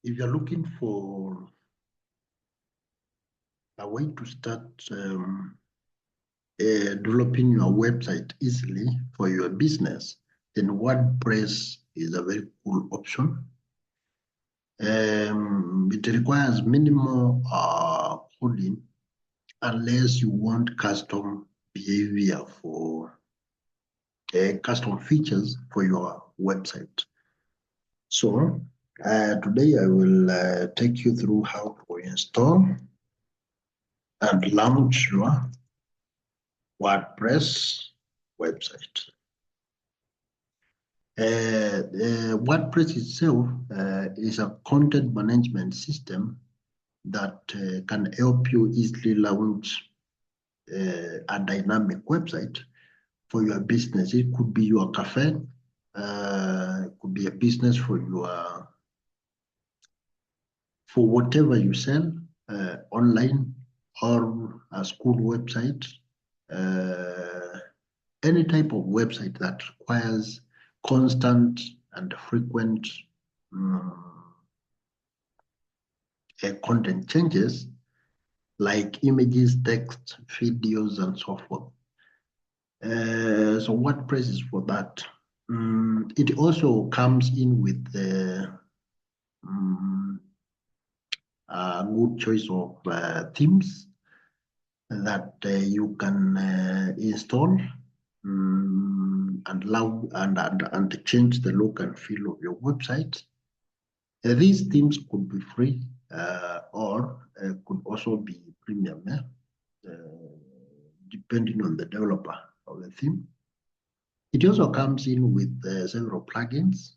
if you're looking for a way to start developing your website easily for your business, then WordPress is a very cool option. It requires minimal coding unless you want custom behavior for custom features for your website. So today I will take you through how to install and launch your WordPress website. WordPress itself is a content management system that can help you easily launch a dynamic website for your business. It could be your cafe, it could be a business for whatever you sell online, or a school website, any type of website that requires constant and frequent content changes, like images, text, videos, and so forth. So WordPress is for that. It also comes in with a good choice of themes that you can install and change the look and feel of your website. These themes could be free or could also be premium, depending on the developer of the theme. It also comes in with several plugins,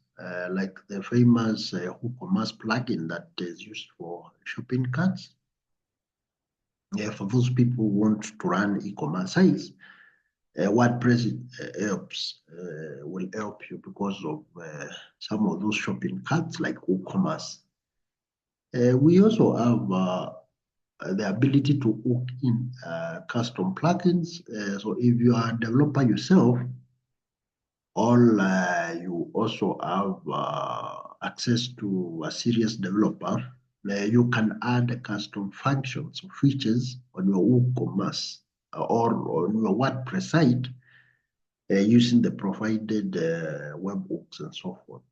like the famous WooCommerce plugin that is used for shopping carts. For those people who want to run e-commerce sites, WordPress will help you because of some of those shopping carts like WooCommerce. We also have the ability to hook in custom plugins. So if you are a developer yourself, or you also have access to a serious developer, you can add custom functions or features on your WooCommerce or on your WordPress site using the provided webhooks and so forth,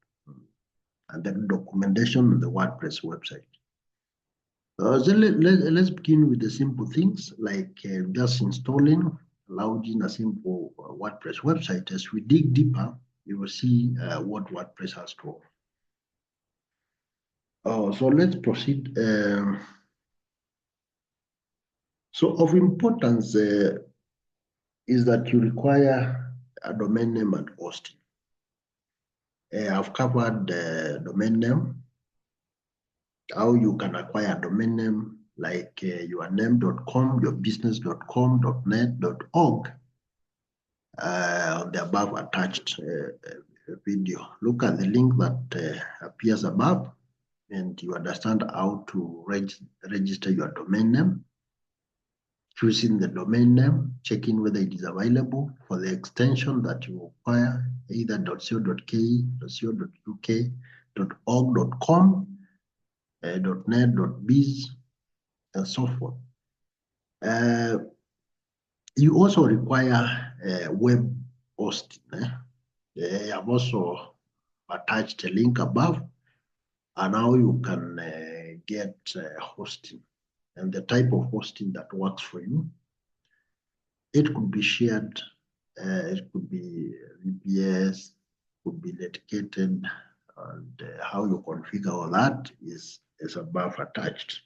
and then documentation on the WordPress website. So let's begin with the simple things like just installing, launching a simple WordPress website. As we dig deeper, you will see what WordPress has to offer. So let's proceed. So of importance is that you require a domain name and hosting. I've covered the domain name, how you can acquire a domain name like yourname.com, yourbusiness.com, .net, .org. On the above attached video. Look at the link that appears above, and you understand how to register your domain name, choosing the domain name, checking whether it is available for the extension that you require, either .co.ke, .co.uk, .org.com, .net, .biz, and so forth. You also require web hosting. I've also attached a link above, and now you can get hosting and the type of hosting that works for you. It could be shared, it could be VPS, could be dedicated, and how you configure all that is above attached.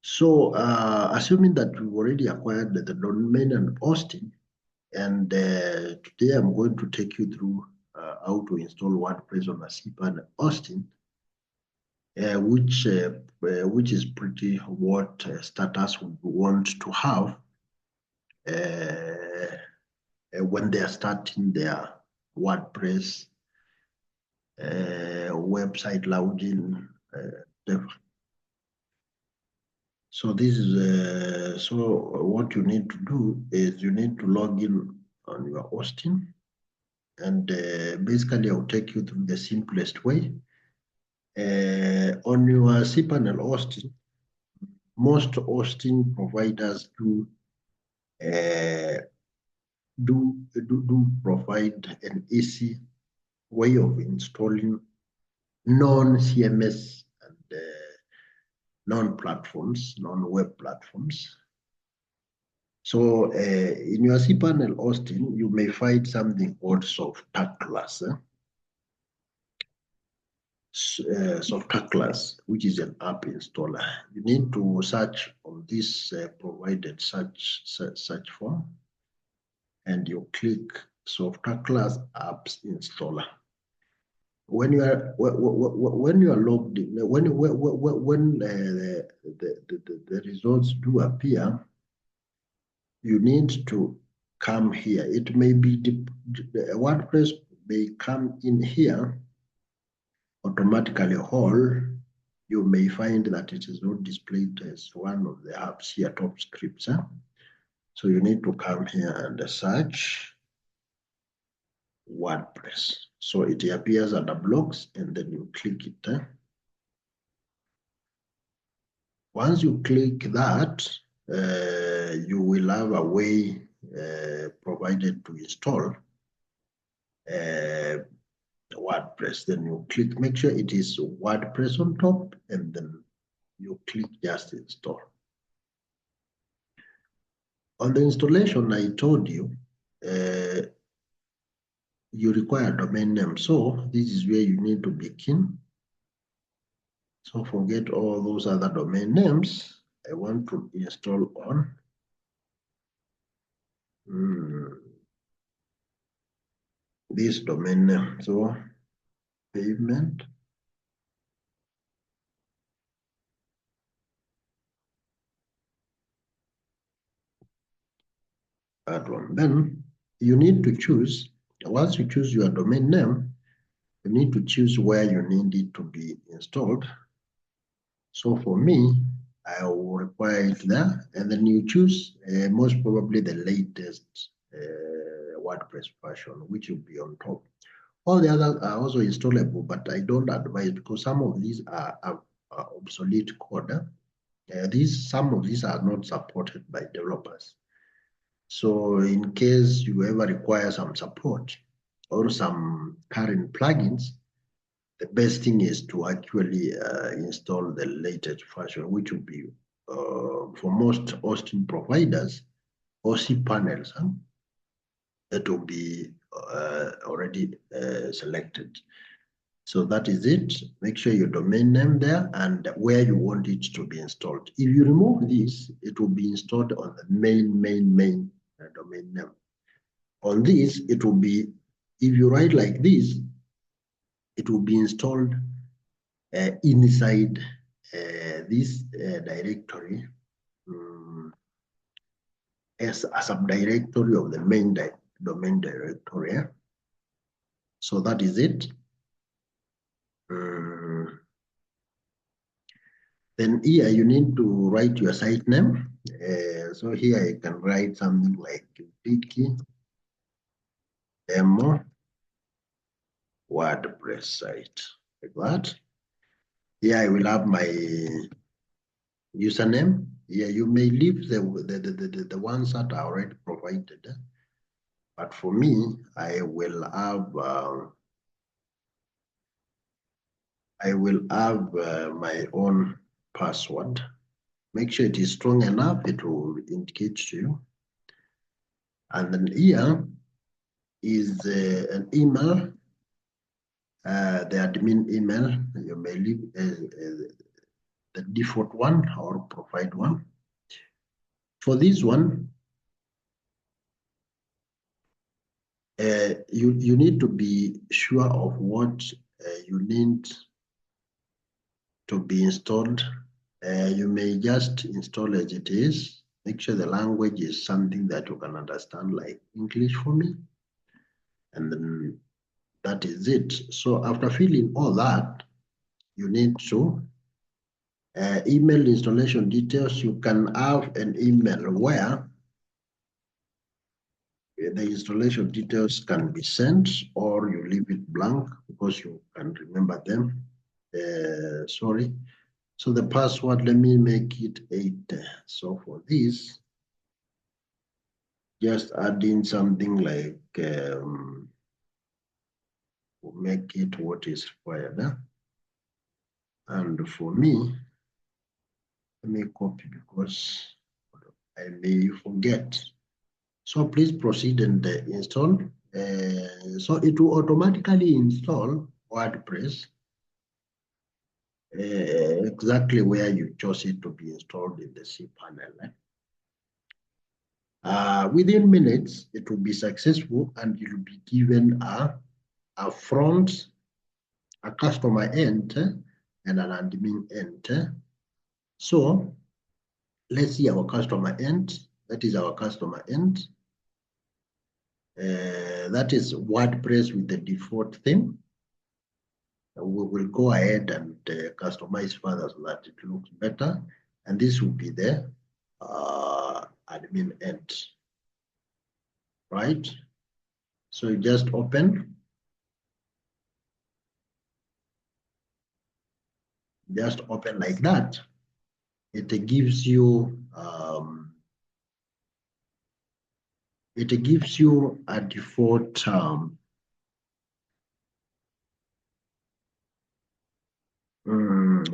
So assuming that we've already acquired the domain and hosting, and today I'm going to take you through how to install WordPress on a Cpanel hosting, which is pretty what starters would want to have when they are starting their WordPress website launching. So this is so what you need to do is you need to log in on your hosting, and basically I'll take you through the simplest way. cPanel hosting, most hosting providers do provide an easy way of installing non-CMS and non-platforms, non-web platforms. So in your cPanel hosting, you may find something called software class. Software class, which is an app installer. You need to search on this provided search form, and you click software class apps installer. When you are logged in, when the results do appear, you need to come here. It may be WordPress may come in here automatically whole. You may find that it is not displayed as one of the apps here, top scripts. So you need to come here and search WordPress. So it appears under blocks, and then you click it. Once you click that, you will have a way provided to install WordPress. Then you click, make sure it is WordPress on top, and then you click just install. On the installation, I told you, you require a domain name. So this is where you need to begin. So forget all those other domain names. I want to install on this domain name. So pavement. That one. Then you need to choose, once you choose your domain name, you need to choose where you need it to be installed. So for me, I will require it there, and then you choose most probably the latest WordPress version, which will be on top. All the others are also installable, but I don't advise because some of these are obsolete code. Some of these are not supported by developers. So in case you ever require some support or some current plugins, the best thing is to actually install the latest version, which will be for most hosting providers or cPanels, that will be already selected. So that is it. Make sure your domain name there and where you want it to be installed. If you remove this, it will be installed on the main domain name. On this, it will be, if you write like this, it will be installed inside this directory as a subdirectory of the main domain directory. So that is it. Then here you need to write your site name. So here I can write something like Wiki Demo WordPress site, like that. Here I will have my username. Here you may leave the ones that are already provided. But for me, I will have my own password. Make sure it is strong enough, it will indicate to you. And then here is an email, the admin email. You may leave the default one or provide one. For this one, you need to be sure of what you need to be installed. You may just install as it is. Make sure the language is something that you can understand, like English for me. And then that is it. So after filling all that, you need to email installation details. You can have an email where the installation details can be sent, or you leave it blank because you can remember them. So the password, let me make it 8. So for this, just add in something like, we'll make it what is required. And for me, let me copy because I may forget. So please proceed and install. So it will automatically install WordPress exactly where you chose it to be installed in the cPanel. Within minutes, it will be successful and you'll be given a front, a customer end, and an admin end. So let's see our customer end. That is our customer end. That is WordPress with the default theme. We will go ahead and customize further so that it looks better. And this will be the admin end, right? So you just open like that. It gives you a default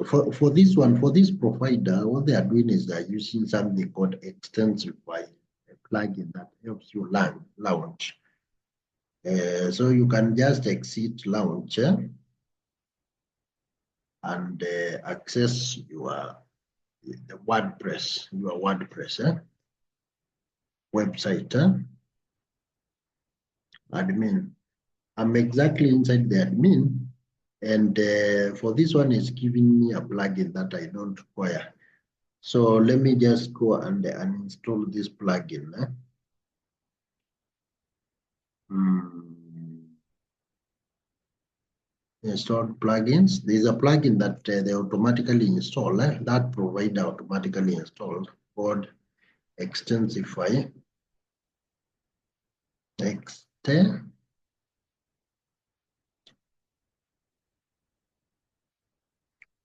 for this one, for this provider, what they are doing is they're using something called Extensify, a plugin that helps you launch. So you can just exit launch and access your WordPress website admin. I'm exactly inside the admin, and for this one, it's giving me a plugin that I don't require. So let me just go and uninstall this plugin. Install plugins. There's a plugin that they automatically install, that provider automatically installed called Extensify.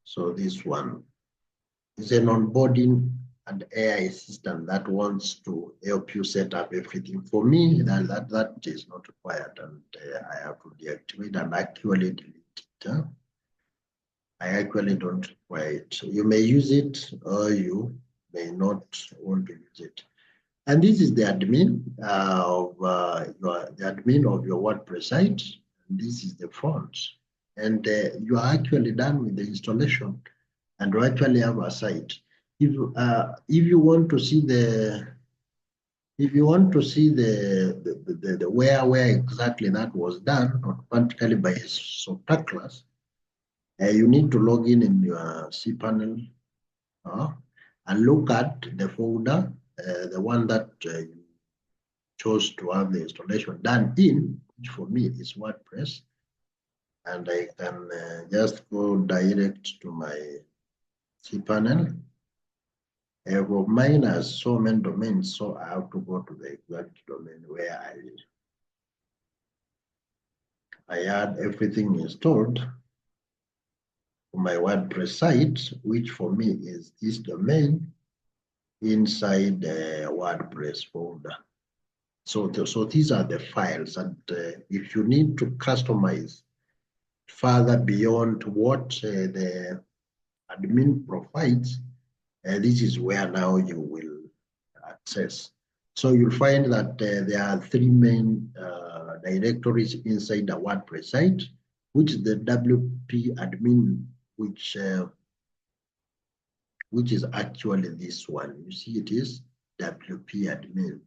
So this one is an onboarding and AI system that wants to help you set up everything. For me, that is not required, and I have to deactivate and actually delete it. I actually don't require it. You may use it or you may not want to use it. And this is the admin of your WordPress site. And this is the front. And you are actually done with the installation, and you actually have a site. If you want to see the where exactly that was done, automatically by software class, you need to log in your cPanel and look at the folder, the one that you chose to have the installation done in, which for me is WordPress. And I can just go direct to my cPanel. Mine has so many domains, so I have to go to the exact domain where I had everything installed for my WordPress site, which for me is this domain inside the WordPress folder. So these are the files, and if you need to customize further beyond what the admin provides, this is where now you will access. So you'll find that there are 3 main directories inside the WordPress site, which is the WP admin, which is actually this one. You see, it is WP admin,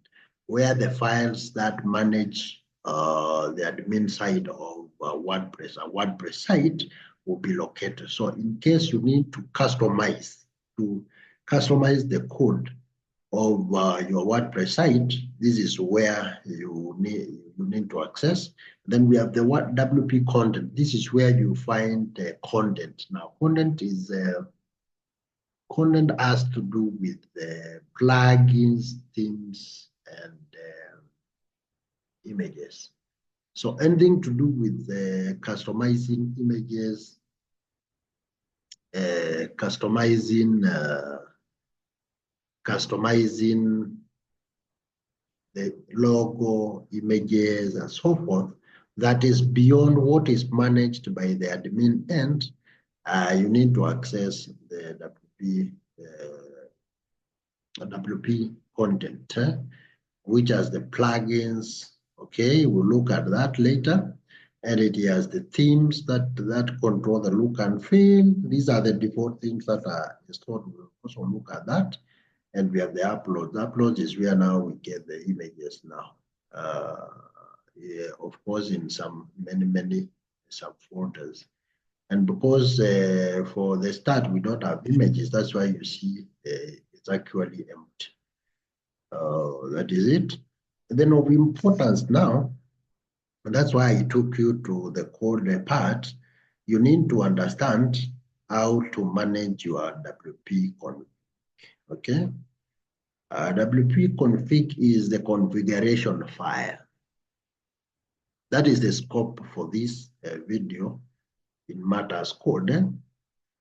where the files that manage the admin side of WordPress, a WordPress site, will be located. So in case you need to customize the code of your WordPress site, this is where you need to access. Then we have the WP content. This is where you find the content. Now, content has to do with the plugins, themes, and images. So anything to do with customizing images, customizing the logo, images, and so forth, that is beyond what is managed by the admin end. You need to access the WP content, which has the plugins. Okay, we'll look at that later. And it has the themes that control the look and feel. These are the default things that are installed. We'll also look at that. And we have the uploads. Uploads is where now we get the images now. Yeah, of course, in many subfolders. And because for the start, we don't have images, that's why you see it's actually empty. That is it. And then of importance now, and that's why I took you to the code part, you need to understand how to manage your WP config, okay? WP config is the configuration file. That is the scope for this video in matters code.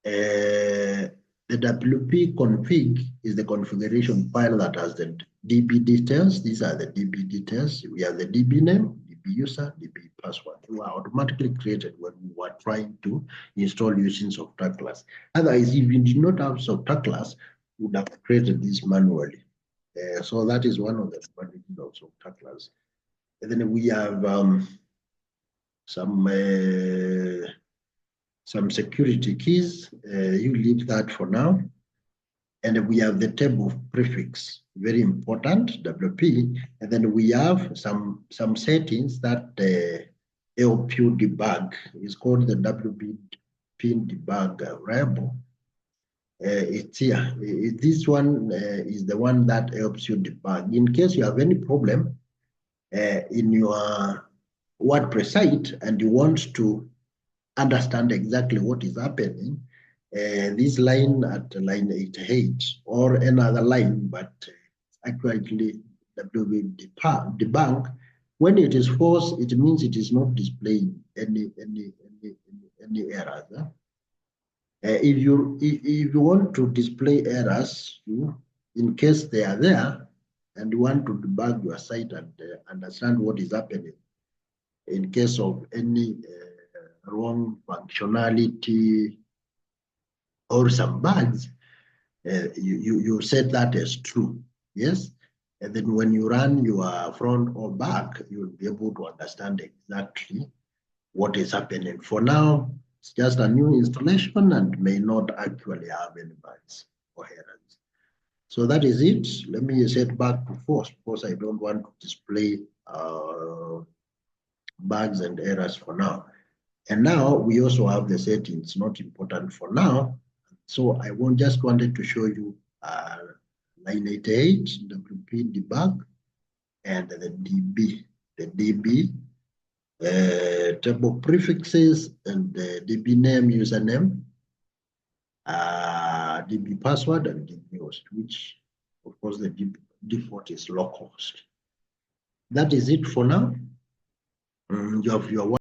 The WP config is the configuration file that has the DB details. These are the DB details. We have the DB name, DB user, DB password. They were automatically created when we were trying to install using software class. Otherwise, if you did not have software class, you would have created this manually. So that is one of the advantages of software class. And then we have some security keys. You leave that for now. And we have the table of prefix, very important, WP. And then we have some settings that help you debug. It's called the WP debug variable. It's here. This one is the one that helps you debug. In case you have any problem in your WordPress site and you want to understand exactly what is happening, this line at line 88 or another line, but actually WP debug, when it is false, it means it is not displaying any errors. If you want to display errors, in case they are there, and you want to debug your site and understand what is happening, in case of any wrong functionality or some bugs, you set that as true, yes? And then when you run your front or back, you'll be able to understand exactly what is happening. For now, it's just a new installation and may not actually have any bugs or errors. So that is it. Let me set back to false because I don't want to display bugs and errors for now. And now we also have the settings, not important for now. So I just wanted to show you line 88, WP debug, and the DB table prefixes, and the DB name, username, DB password, and DB host, which of course the default is localhost. That is it for now. You have your